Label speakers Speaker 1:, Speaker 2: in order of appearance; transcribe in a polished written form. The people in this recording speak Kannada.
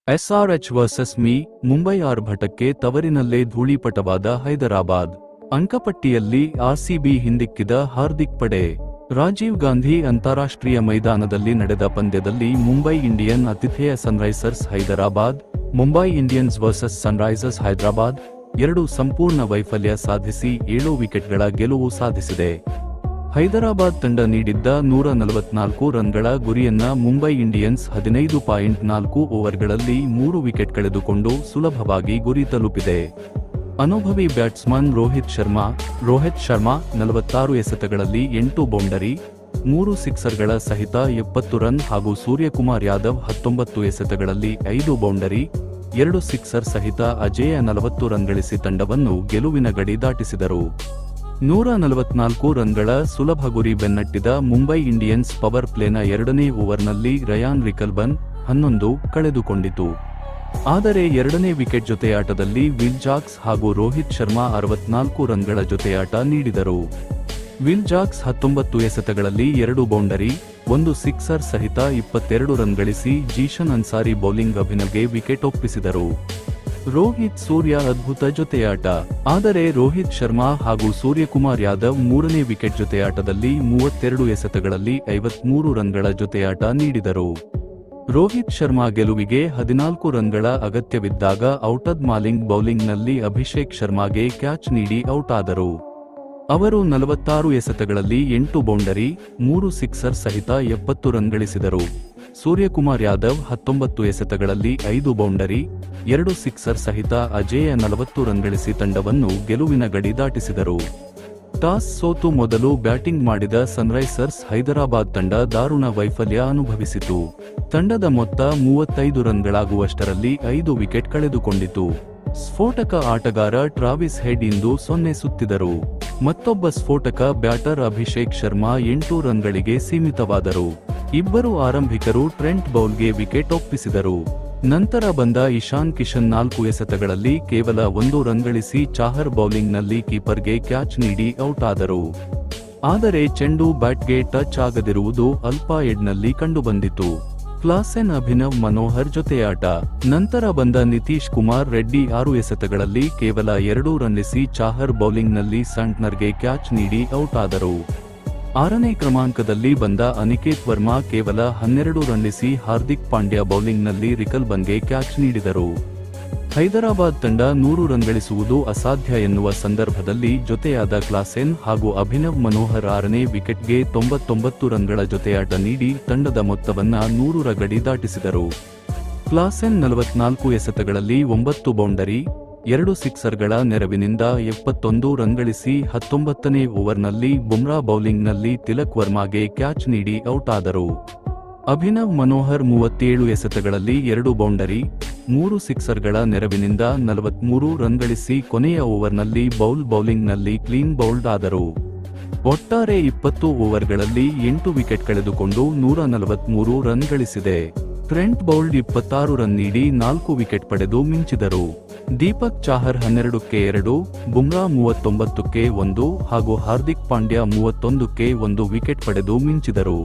Speaker 1: ಎಸ್ಆರ್ಎಚ್ ವರ್ಸಸ್ ಮುಂಬೈ ಆರ್ಭಟಕ್ಕೆ ತವರಿನಲ್ಲೇ ಧೂಳಿಪಟವಾದ ಹೈದರಾಬಾದ್. ಅಂಕಪಟ್ಟಿಯಲ್ಲಿ ಆರ್ಸಿಬಿ ಹಿಂದಿಕ್ಕಿದ ಹಾರ್ದಿಕ್ ಪಡೆ. ರಾಜೀವ್ ಗಾಂಧಿ ಅಂತಾರಾಷ್ಟ್ರೀಯ ಮೈದಾನದಲ್ಲಿ ನಡೆದ ಪಂದ್ಯದಲ್ಲಿ ಮುಂಬೈ ಇಂಡಿಯನ್ ಆತಿಥೇಯ Sunrisers Hyderabad, Mumbai Indians versus Sunrisers Hyderabad ಎರಡು ಸಂಪೂರ್ಣ ವೈಫಲ್ಯ ಸಾಧಿಸಿ 7 ವಿಕೆಟ್ಗಳ ಗೆಲುವು ಸಾಧಿಸಿದೆ. ಹೈದರಾಬಾದ್ ತಂಡ ನೀಡಿದ್ದ 144 ರನ್ಗಳ ಗುರಿಯನ್ನ ಮುಂಬೈ ಇಂಡಿಯನ್ಸ್ 15.4 ಓವರ್ಗಳಲ್ಲಿ 3 ವಿಕೆಟ್ ಕಳೆದುಕೊಂಡು ಸುಲಭವಾಗಿ ಗುರಿ ತಲುಪಿದೆ. ಅನುಭವಿ ಬ್ಯಾಟ್ಸ್ಮನ್ ರೋಹಿತ್ ಶರ್ಮಾ 46 ಎಸೆತಗಳಲ್ಲಿ 8 ಬೌಂಡರಿ, 3 ಸಿಕ್ಸರ್ಗಳ ಸಹಿತ 70 ರನ್ ಹಾಗೂ ಸೂರ್ಯಕುಮಾರ್ ಯಾದವ್ 19 ಎಸೆತಗಳಲ್ಲಿ 5 ಬೌಂಡರಿ, 2 ಸಿಕ್ಸರ್ ಸಹಿತ ಅಜೇಯ 40 ರನ್ ಗಳಿಸಿ ತಂಡವನ್ನು ಗೆಲುವಿನ ಗಡಿ ದಾಟಿಸಿದರು. 144 ರನ್ಗಳ ಸುಲಭ ಗುರಿ ಬೆನ್ನಟ್ಟಿದ ಮುಂಬೈ ಇಂಡಿಯನ್ಸ್ ಪವರ್ ಪ್ಲೇನ 2ನೇ ಓವರ್ನಲ್ಲಿ ರಯಾನ್ ರಿಕಲ್ಬನ್ 11 ಕಳೆದುಕೊಂಡಿತು. ಆದರೆ 2ನೇ ವಿಕೆಟ್ ಜೊತೆಯಾಟದಲ್ಲಿ ವಿಲ್ ಜಾಕ್ಸ್ ಹಾಗೂ ರೋಹಿತ್ ಶರ್ಮಾ 64 ರನ್ಗಳ ಜೊತೆಯಾಟ ನೀಡಿದರು. ವಿಲ್ ಜಾಕ್ಸ್ 19 ಎಸೆತಗಳಲ್ಲಿ 2 ಬೌಂಡರಿ, 1 ಸಿಕ್ಸರ್ ಸಹಿತ 22 ರನ್ ಗಳಿಸಿ ಜೀಶನ್ ಅನ್ಸಾರಿ ಬೌಲಿಂಗ್ ಅಭಿನವ್ಗೆ ವಿಕೆಟ್ ಒಪ್ಪಿಸಿದರು. ರೋಹಿತ್ ಸೂರ್ಯ ಅದ್ಭುತ ಜೊತೆಯಾಟ. ಆದರೆ ರೋಹಿತ್ ಶರ್ಮಾ ಹಾಗೂ ಸೂರ್ಯಕುಮಾರ್ ಯಾದವ್ 3ನೇ ವಿಕೆಟ್ ಜೊತೆಯಾಟದಲ್ಲಿ 32 ಎಸೆತಗಳಲ್ಲಿ 53 ರನ್ಗಳ ಜೊತೆಯಾಟ ನೀಡಿದರು. ರೋಹಿತ್ ಶರ್ಮಾ ಗೆಲುವಿಗೆ 14 ರನ್ಗಳ ಅಗತ್ಯವಿದ್ದಾಗ ಔಟದ್ ಮಾಲಿಂಗ್ ಬೌಲಿಂಗ್ನಲ್ಲಿ ಅಭಿಷೇಕ್ ಶರ್ಮಾಗೆ ಕ್ಯಾಚ್ ನೀಡಿ ಔಟ್ ಆದರು. ಅವರು 46 ಎಸೆತಗಳಲ್ಲಿ 8 ಬೌಂಡರಿ, 3 ಸಿಕ್ಸರ್ ಸಹಿತ 70 ರನ್ ಗಳಿಸಿದರು. ಸೂರ್ಯಕುಮಾರ್ ಯಾದವ್ 19 ಎಸೆತಗಳಲ್ಲಿ 5 ಬೌಂಡರಿ, 2 ಸಿಕ್ಸರ್ ಸಹಿತ ಅಜೇಯ 40 ರನ್ ಗಳಿಸಿ ತಂಡವನ್ನು ಗೆಲುವಿನ ಗಡಿ ದಾಟಿಸಿದರು. ಟಾಸ್ ಸೋತು ಮೊದಲು ಬ್ಯಾಟಿಂಗ್ ಮಾಡಿದ ಸನ್ರೈಸರ್ಸ್ ಹೈದರಾಬಾದ್ ತಂಡ ದಾರುಣ ವೈಫಲ್ಯ ಅನುಭವಿಸಿತು. ತಂಡದ ಮೊತ್ತ 35 ರನ್ಗಳಾಗುವಷ್ಟರಲ್ಲಿ 5 ವಿಕೆಟ್ ಕಳೆದುಕೊಂಡಿತು. ಸ್ಫೋಟಕ ಆಟಗಾರ ಟ್ರಾವಿಸ್ ಹೆಡ್ ಇಂದು 0 ಸುತ್ತಿದರು. ಮತ್ತೊಬ್ಬ ಸ್ಫೋಟಕ ಬ್ಯಾಟರ್ ಅಭಿಷೇಕ್ ಶರ್ಮಾ 8 ರನ್ಗಳಿಗೆ ಸೀಮಿತವಾದರು. ಇಬ್ಬರು ಆರಂಭಿಕರು ಟ್ರೆಂಟ್ ಬೌಲ್ಗೆ ವಿಕೆಟ್ ಒಪ್ಪಿಸಿದರು. ನಂತರ ಬಂದ ಇಶಾನ್ ಕಿಶನ್ 4 ಎಸೆತಗಳಲ್ಲಿ ಕೇವಲ 1 ರನ್ ಗಳಿಸಿ ಚಾಹರ್ ಬೌಲಿಂಗ್ನಲ್ಲಿ ಕೀಪರ್ಗೆ ಕ್ಯಾಚ್ ನೀಡಿ ಔಟ್ ಆದರು. ಆದರೆ ಚೆಂಡು ಬ್ಯಾಟ್ಗೆ ಟಚ್ ಆಗದಿರುವುದು ಅಲ್ಪ ಎಡ್ನಲ್ಲಿ ಕಂಡುಬಂದಿತು. ಕ್ಲಾಸೆನ್ ಅಭಿನವ್ ಮನೋಹರ್ ಜೊತೆಯಾಟ. ನಂತರ ಬಂದ ನಿತೀಶ್ ಕುಮಾರ್ ರೆಡ್ಡಿ 6 ಎಸೆತಗಳಲ್ಲಿ ಕೇವಲ 2 ರನ್ನಿಸಿ ಚಾಹರ್ ಬೌಲಿಂಗ್ನಲ್ಲಿ ಸಂಟ್ನರ್ಗೆ ಕ್ಯಾಚ್ ನೀಡಿ ಔಟ್ ಆದರು. 6ನೇ ಕ್ರಮಾಂಕದಲ್ಲಿ ಬಂದ ಅನಿಕೇತ್ ವರ್ಮಾ ಕೇವಲ 12 ರನ್ನಿಸಿ ಹಾರ್ದಿಕ್ ಪಾಂಡ್ಯ ಬೌಲಿಂಗ್ನಲ್ಲಿ ರಿಕಲ್ಬನ್ಗೆ ಕ್ಯಾಚ್ ನೀಡಿದರು. ಹೈದರಾಬಾದ್ ತಂಡ 100 ರನ್ ಗಳಿಸುವುದು ಅಸಾಧ್ಯ ಎನ್ನುವ ಸಂದರ್ಭದಲ್ಲಿ ಜೊತೆಯಾದ ಕ್ಲಾಸೆನ್ ಹಾಗೂ ಅಭಿನವ್ ಮನೋಹರ್ 6ನೇ ವಿಕೆಟ್ಗೆ 99 ರನ್ಗಳ ಜೊತೆಯಾಟ ನೀಡಿ ತಂಡದ ಮೊತ್ತವನ್ನ 100ರ ಗಡಿ ದಾಟಿಸಿದರು. ಕ್ಲಾಸೆನ್ 44 ಎಸೆತಗಳಲ್ಲಿ 9 ಬೌಂಡರಿ, 2 ಸಿಕ್ಸರ್ಗಳ ನೆರವಿನಿಂದ 71 ರನ್ ಗಳಿಸಿ 19ನೇ ಓವರ್ನಲ್ಲಿ ಬುಮ್ರಾ ಬೌಲಿಂಗ್ನಲ್ಲಿ ತಿಲಕ್ ವರ್ಮಾಗೆ ಕ್ಯಾಚ್ ನೀಡಿ ಔಟ್ ಆದರು. ಅಭಿನವ್ ಮನೋಹರ್ 37 ಎಸೆತಗಳಲ್ಲಿ 2 ಬೌಂಡರಿ, 3 ಸಿಕ್ಸರ್ಗಳ ನೆರವಿನಿಂದ 43 ರನ್ ಗಳಿಸಿ ಕೊನೆಯ ಓವರ್ನಲ್ಲಿ ಬೌಲಿಂಗ್ನಲ್ಲಿ ಕ್ಲೀನ್ ಬೌಲ್ಡ್ ಆದರು. ಒಟ್ಟಾರೆ 20 ಓವರ್ಗಳಲ್ಲಿ 8 ವಿಕೆಟ್ ಕಳೆದುಕೊಂಡು 143 ರನ್ ಗಳಿಸಿದೆ. ಟ್ರೆಂಟ್ ಬೌಲ್ಡ್ 26 ರನ್ ನೀಡಿ 4 ವಿಕೆಟ್ ಪಡೆದು ಮಿಂಚಿದರು. ದೀಪಕ್ ಚಾಹರ್ 12ಕ್ಕೆ 2, ಬುಮ್ರಾ 39ಕ್ಕೆ 1 ಹಾಗೂ ಹಾರ್ದಿಕ್ ಪಾಂಡ್ಯ 31ಕ್ಕೆ 1 ವಿಕೆಟ್ ಪಡೆದು ಮಿಂಚಿದರು.